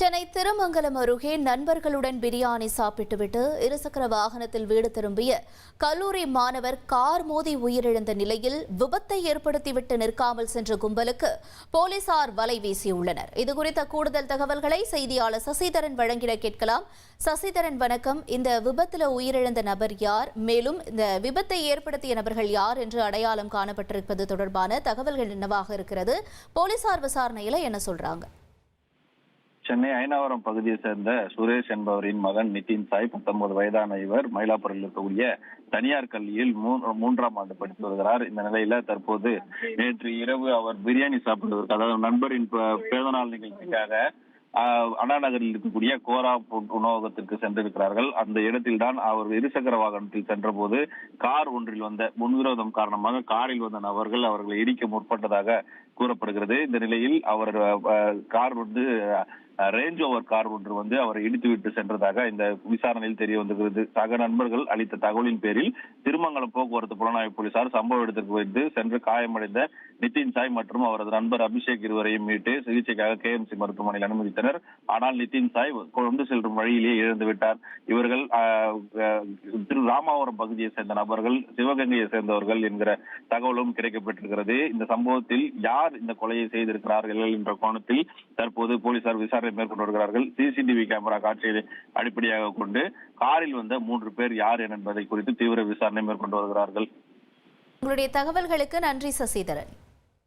சென்னை திருமங்கலம் அருகே நண்பர்களுடன் பிரியாணி சாப்பிட்டுவிட்டு இருசக்கர வாகனத்தில் வீடு திரும்பிய கல்லூரி மாணவர் கார் மோதி உயிரிழந்த நிலையில் விபத்தை ஏற்படுத்திவிட்டு நிற்காமல் சென்ற கும்பலுக்கு போலீசார் வலை வீசியுள்ளனர். இதுகுறித்த கூடுதல் தகவல்களை செய்தியாளர் சசிதரன் வழங்கிட கேட்கலாம். சசிதரன் வணக்கம். இந்த விபத்தில் உயிரிழந்த நபர் யார்? மேலும் இந்த விபத்தை ஏற்படுத்திய நபர்கள் யார் என்று அடையாளம் காணப்பட்டிருப்பது தொடர்பான தகவல்கள் என்னவாக இருக்கிறது? போலீசார் விசாரணையில என்ன சொல்றாங்க? சென்னை ஐநாவரம் பகுதியை சேர்ந்த சுரேஷ் என்பவரின் மகன் நிதின் சாய் 19 வயதான இவர் மயிலாப்பூரில் இருக்கக்கூடிய தனியார் கல்வியில் மூன்றாம் ஆண்டு படித்து வருகிறார். இந்த நிலையில தற்போது நேற்று இரவு அவர் பிரியாணி சாப்பிடுவதற்கு, அதாவது நண்பரின் பிறந்தநாள் நிகழ்ச்சிக்காக அண்ணா நகரில் இருக்கக்கூடிய கோரா உணவகத்திற்கு சென்றிருக்கிறார்கள். அந்த இடத்தில் தான் அவர் இருசக்கர வாகனத்தில் சென்ற போது கார் ஒன்றில் வந்த முன்விரோதம் காரணமாக காரில் வந்த நபர்கள் அவர்களை இடிக்க முற்பட்டதாக கூறப்படுகிறது. இந்த நிலையில் அவர் கார் ரேஞ்ச் ஓவர் கார் ஒன்று அவரை இடித்துவிட்டு சென்றதாக இந்த விசாரணையில் தெரிய வந்திருக்கிறது. சக நண்பர்கள் அளித்த தகவலின் பேரில் திருமங்கலம் போக்குவரத்து புலனாய்வு போலீசார் சம்பவ இடத்திற்கு வந்து சென்று காயமடைந்த நிதின் சாய் மற்றும் அவரது நண்பர் அபிஷேக் இருவரையும் மீட்டு சிகிச்சைக்காக KMC மருத்துவமனையில் அனுமதித்தனர். ஆனால் நிதின் சாய் கொண்டு செல்லும் வழியிலேயே இழந்து விட்டார். இவர்கள் திரு ராமாவரம் பகுதியை சேர்ந்த நபர்கள் சிவகங்கையை சேர்ந்தவர்கள் என்கிற தகவலும் கிடைக்கப்பட்டிருக்கிறது. இந்த சம்பவத்தில் யார் இந்த கொலையை செய்திருக்கிறார்கள் என்ற கோணத்தில் தற்போது போலீசார் விசாரணை மேற்கொண்டு வருகிறார்கள். CCTV கேமரா காட்சியை அடிப்படையாக கொண்டு காரில் வந்த 3 பேர் யார் என்பதை குறித்து தீவிர விசாரணை மேற்கொண்டு வருகிறார்கள். உங்களுடைய தகவல்களுக்கு நன்றி சசிதரன்.